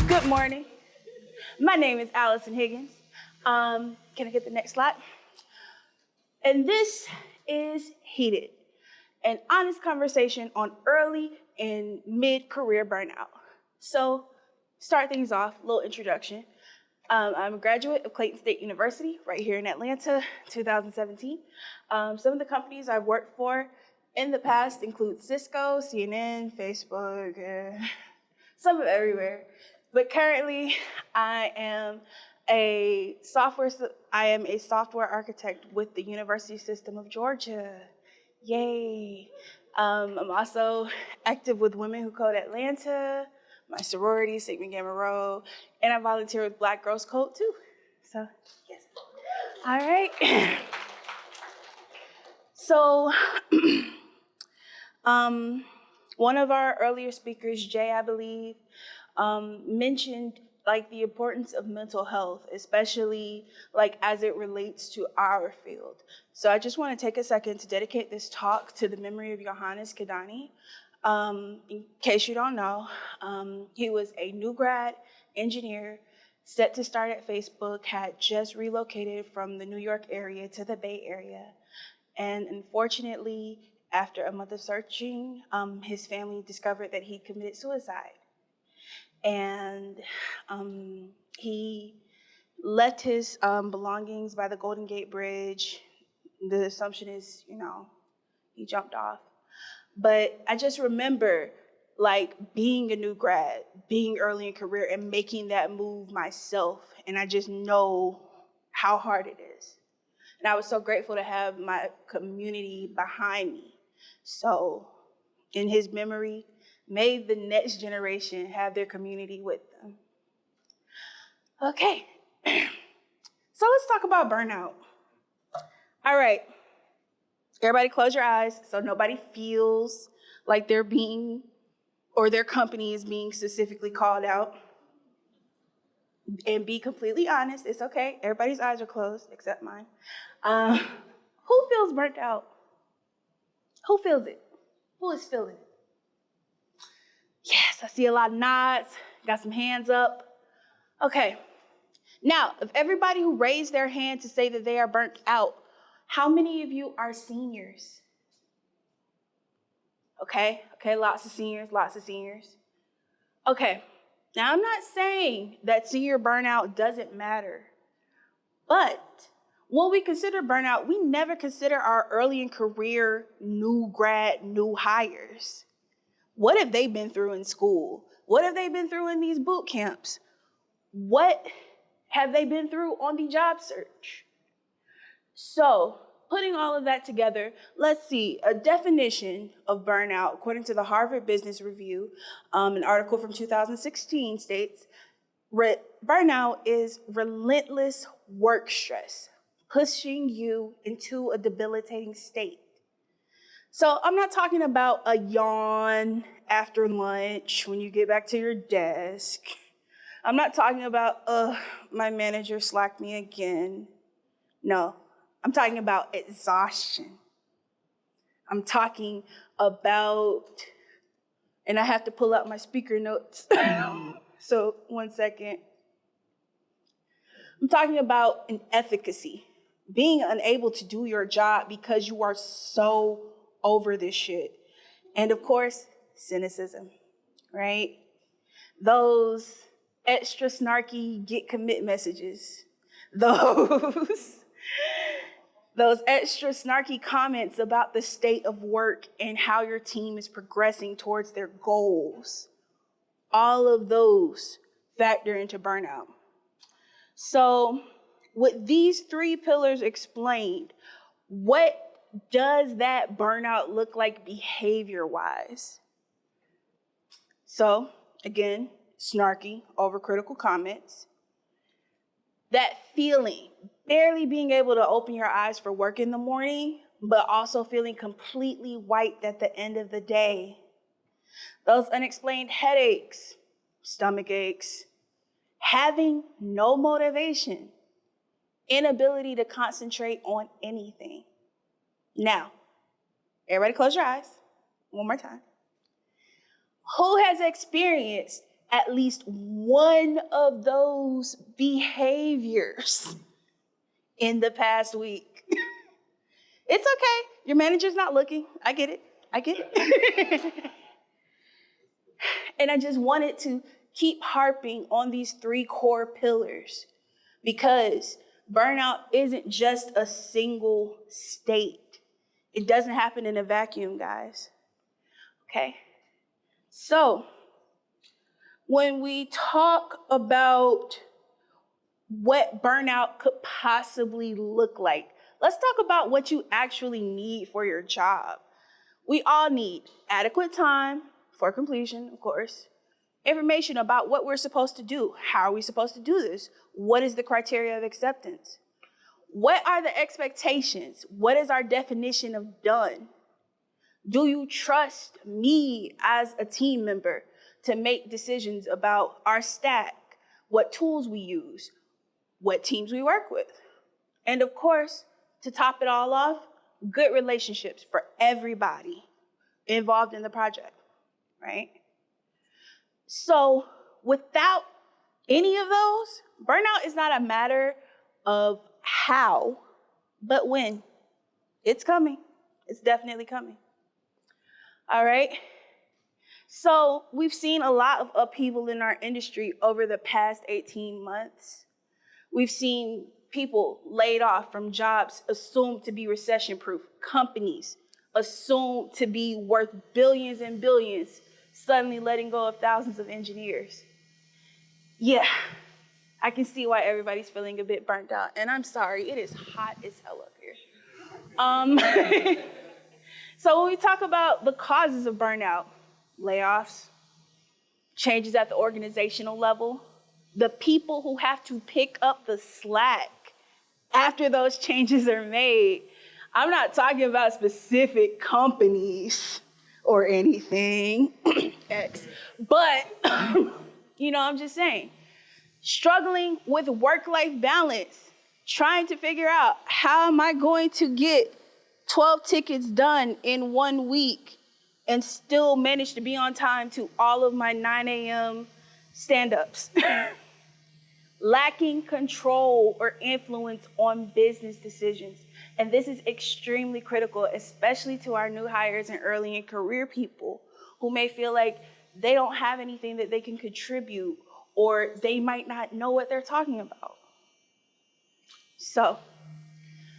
Good morning. My name is Allison Higgins. Can I get the next slide? And this is Heated, an honest conversation on early and mid-career burnout. So, start things off, a little introduction. I'm a graduate of Clayton State University right here in Atlanta, 2017. Some of the companies I've worked for in the past include Cisco, CNN, Facebook, some of everywhere. But currently, I am a software architect with the University System of Georgia. Yay! I'm also active with Women Who Code Atlanta, my sorority, Sigma Gamma Rho, and I volunteer with Black Girls Code too. So, yes. All right. So, one of our earlier speakers, Jay, I believe, mentioned like the importance of mental health, especially like as it relates to our field. So I just want to take a second to dedicate this talk to the memory of Johannes Kadani. In case you don't know, he was a new grad engineer set to start at Facebook, had just relocated from the New York area to the Bay Area. And unfortunately, after a month of searching, his family discovered that he committed suicide. And he left his belongings by the Golden Gate Bridge. The assumption is, he jumped off. But I just remember like being a new grad, being early in career and making that move myself. And I just know how hard it is. And I was so grateful to have my community behind me. So in his memory, may the next generation have their community with them. Okay, so let's talk about burnout. All right, everybody close your eyes so nobody feels like they're being, or their company is being specifically called out. And be completely honest, it's okay. Everybody's eyes are closed except mine. Who feels burnt out? Who feels it? Who is feeling it? Yes, I see a lot of nods, got some hands up. Okay, now, of everybody who raised their hand to say that they are burnt out, how many of you are seniors? Okay, lots of seniors. Okay, now I'm not saying that senior burnout doesn't matter, but when we consider burnout, we never consider our early in career new grad, new hires. What have they been through in school? What have they been through in these boot camps? What have they been through on the job search? So, putting all of that together, let's see. A definition of burnout, according to the Harvard Business Review, an article from 2016 states, burnout is relentless work stress, pushing you into a debilitating state. So I'm not talking about a yawn after lunch when you get back to your desk. I'm not talking about, my manager slacked me again. No, I'm talking about exhaustion. I'm talking about, and I have to pull out my speaker notes. So 1 second. I'm talking about inefficacy, being unable to do your job because you are so over this shit. And of course, cynicism, right? Those extra snarky get commit messages, those extra snarky comments about the state of work and how your team is progressing towards their goals. All of those factor into burnout. So with these 3 pillars explained, what does that burnout look like behavior-wise? So, again, snarky, overcritical comments. That feeling, barely being able to open your eyes for work in the morning, but also feeling completely wiped at the end of the day. Those unexplained headaches, stomach aches, having no motivation, inability to concentrate on anything. Now, everybody close your eyes. One more time. Who has experienced at least one of those behaviors in the past week. It's okay. Your manager's not looking. I get it. And I just wanted to keep harping on these 3 core pillars because burnout isn't just a single state. It doesn't happen in a vacuum, guys. Okay? So, when we talk about what burnout could possibly look like, let's talk about what you actually need for your job. We all need adequate time for completion, of course, information about what we're supposed to do. How are we supposed to do this? What is the criteria of acceptance? What are the expectations? What is our definition of done? Do you trust me as a team member to make decisions about our stack, what tools we use, what teams we work with? And of course, to top it all off, good relationships for everybody involved in the project, right? So without any of those, burnout is not a matter of how, but when. It's coming. It's definitely coming. All right? So we've seen a lot of upheaval in our industry over the past 18 months. We've seen people laid off from jobs assumed to be recession-proof, companies assumed to be worth billions and billions, suddenly letting go of thousands of engineers. Yeah, I can see why everybody's feeling a bit burnt out. And I'm sorry, it is hot as hell up here. So when we talk about the causes of burnout, layoffs, changes at the organizational level, the people who have to pick up the slack after those changes are made, I'm not talking about specific companies or anything, but, I'm just saying, struggling with work-life balance, trying to figure out how am I going to get 12 tickets done in 1 week and still manage to be on time to all of my 9 a.m. stand-ups. Lacking control or influence on business decisions. And this is extremely critical, especially to our new hires and early in career people who may feel like they don't have anything that they can contribute or they might not know what they're talking about. So,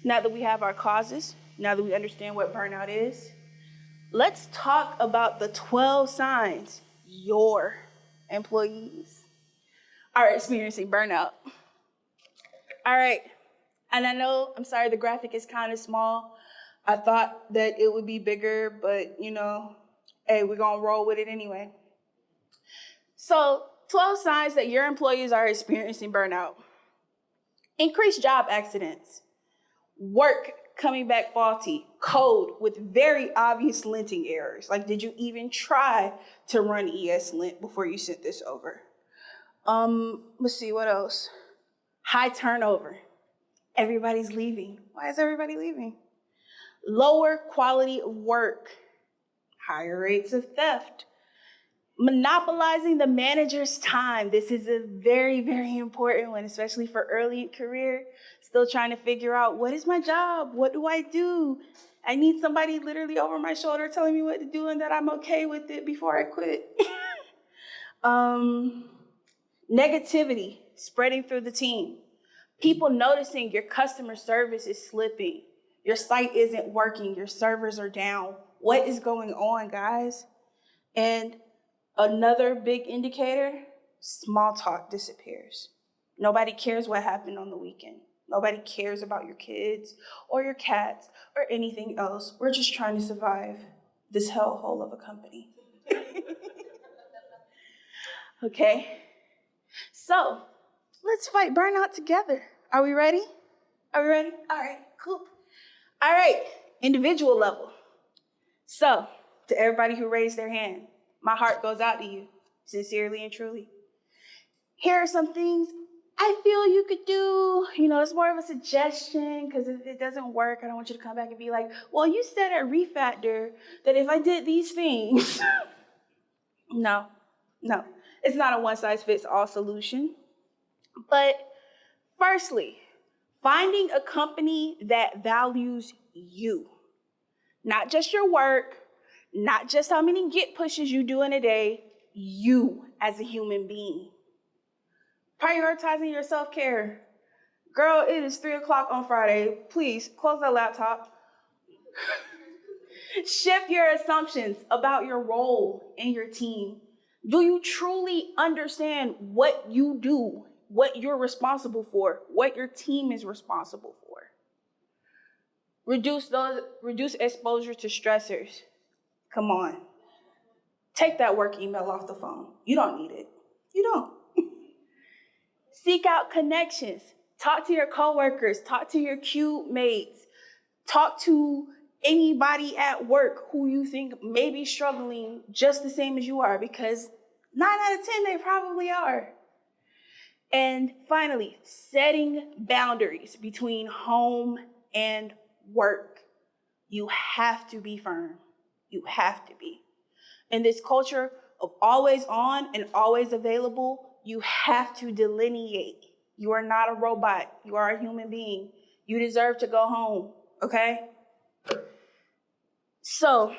now that we have our causes, now that we understand what burnout is, let's talk about the 12 signs your employees are experiencing burnout. All right, and I know, I'm sorry, the graphic is kind of small. I thought that it would be bigger, but hey, we're gonna roll with it anyway. So 12 signs that your employees are experiencing burnout. Increased job accidents, work coming back faulty, code with very obvious linting errors. Like, did you even try to run ESLint before you sent this over? Let's see, what else? High turnover. Everybody's leaving. Why is everybody leaving? Lower quality of work. Higher rates of theft. Monopolizing the manager's time. This is a very, very important one, especially for early in career. Still trying to figure out, what is my job? What do I do? I need somebody literally over my shoulder telling me what to do and that I'm okay with it before I quit. Negativity spreading through the team. People noticing your customer service is slipping. Your site isn't working. Your servers are down. What is going on, guys? And another big indicator, small talk disappears. Nobody cares what happened on the weekend. Nobody cares about your kids or your cats or anything else. We're just trying to survive this hellhole of a company. Okay? So, let's fight burnout together. Are we ready? Are we ready? All right, cool. All right, individual level. So, to everybody who raised their hand, my heart goes out to you, sincerely and truly. Here are some things I feel you could do. It's more of a suggestion, because if it doesn't work, I don't want you to come back and be like, well, you said at Refactor that if I did these things. No. It's not a one-size-fits-all solution. But firstly, finding a company that values you, not just your work, not just how many Git pushes you do in a day, you as a human being. Prioritizing your self-care. Girl, it is 3:00 on Friday. Please close that laptop. Shift your assumptions about your role in your team. Do you truly understand what you do, what you're responsible for, what your team is responsible for? Reduce exposure to stressors. Come on. Take that work email off the phone. You don't need it. You don't. Seek out connections. Talk to your coworkers. Talk to your cube mates. Talk to anybody at work who you think may be struggling just the same as you are, because 9 out of 10, they probably are. And finally, setting boundaries between home and work. You have to be firm. You have to be. In this culture of always on and always available, you have to delineate. You are not a robot. You are a human being. You deserve to go home, okay? So,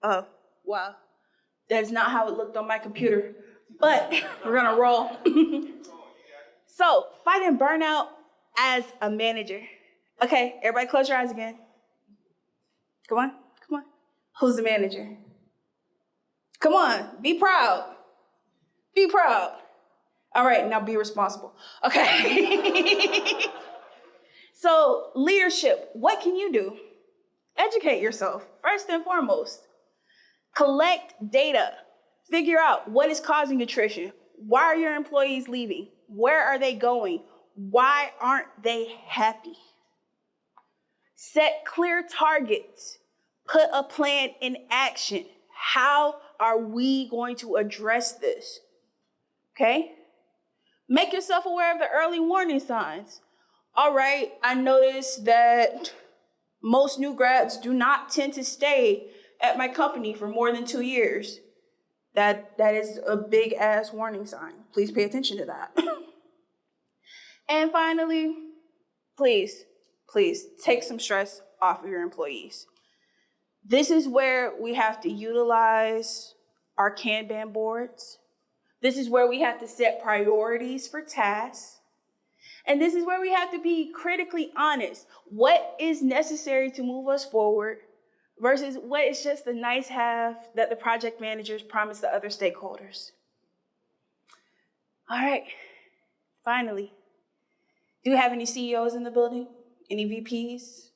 wow. That's not how it looked on my computer, but we're gonna roll. So, fighting burnout as a manager. Okay, everybody close your eyes again. Come on. Who's the manager? Come on, be proud. Be proud. All right, now be responsible. Okay. So, leadership, what can you do? Educate yourself, first and foremost. Collect data. Figure out what is causing attrition. Why are your employees leaving? Where are they going? Why aren't they happy? Set clear targets. Put a plan in action. How are we going to address this? Okay? Make yourself aware of the early warning signs. All right, I noticed that most new grads do not tend to stay at my company for more than 2 years. That is a big ass warning sign. Please pay attention to that. And finally, please take some stress off of your employees. This is where we have to utilize our Kanban boards. This is where we have to set priorities for tasks. And this is where we have to be critically honest. What is necessary to move us forward versus what is just the nice have that the project managers promise the other stakeholders. All right, finally, do you have any CEOs in the building? Any VPs?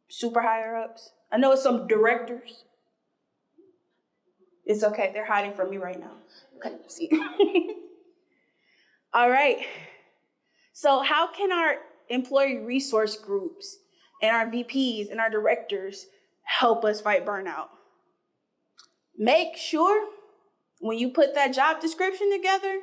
Super higher ups? I know it's some directors. It's okay, they're hiding from me right now. Okay, see. All right. So how can our employee resource groups and our VPs and our directors help us fight burnout? Make sure when you put that job description together,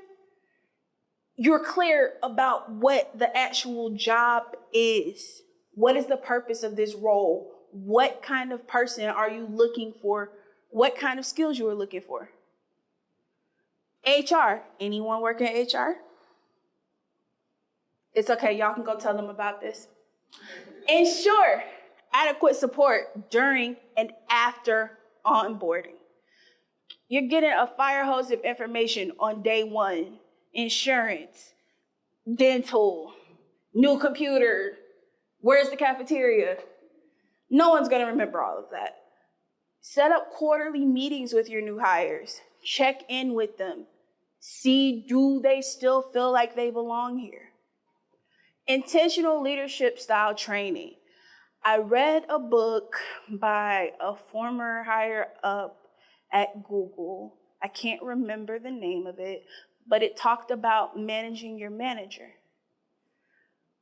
you're clear about what the actual job is. What is the purpose of this role? What kind of person are you looking for? What kind of skills you are looking for? HR, anyone work in HR? It's okay, y'all can go tell them about this. Ensure adequate support during and after onboarding. You're getting a fire hose of information on day one. Insurance, dental, new computer, where's the cafeteria? No one's gonna remember all of that. Set up quarterly meetings with your new hires. Check in with them. See, do they still feel like they belong here? Intentional leadership style training. I read a book by a former higher up at Google. I can't remember the name of it, but it talked about managing your manager.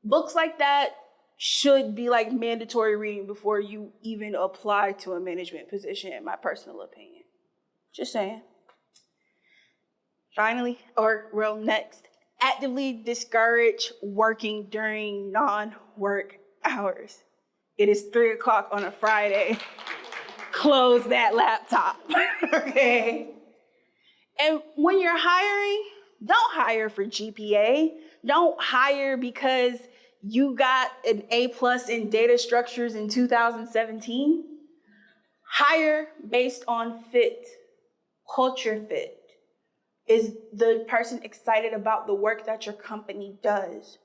Books like that should be like mandatory reading before you even apply to a management position, in my personal opinion. Just saying. Finally, next, actively discourage working during non-work hours. It is 3:00 on a Friday. Close that laptop, okay? And when you're hiring, don't hire for GPA. Don't hire because you got an A+ in data structures in 2017. Hire based on fit, culture fit. Is the person excited about the work that your company does?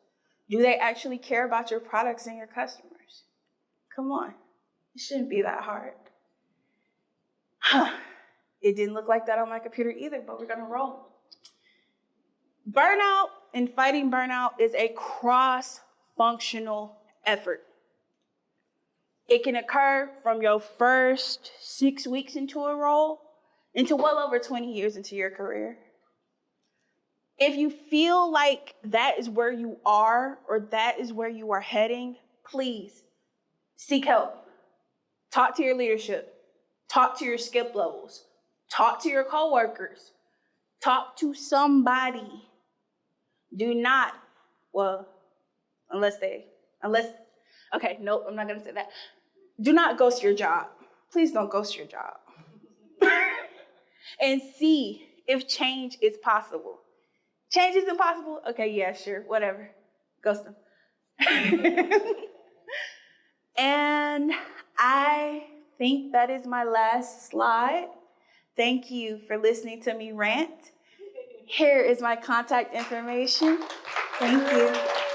Do they actually care about your products and your customers? Come on, it shouldn't be that hard. It didn't look like that on my computer either, but we're gonna roll. Burnout and fighting burnout is a cross-functional effort. It can occur from your first 6 weeks into a role into well over 20 years into your career. If you feel like that is where you are or that is where you are heading, please seek help. Talk to your leadership. Talk to your skip levels. Talk to your coworkers. Talk to somebody. Do not, okay, nope, I'm not gonna say that. Do not ghost your job. Please don't ghost your job. And see if change is possible. Change is impossible? Okay, yeah, sure, whatever. Ghost them. And I think that is my last slide. Thank you for listening to me rant. Here is my contact information. Thank you.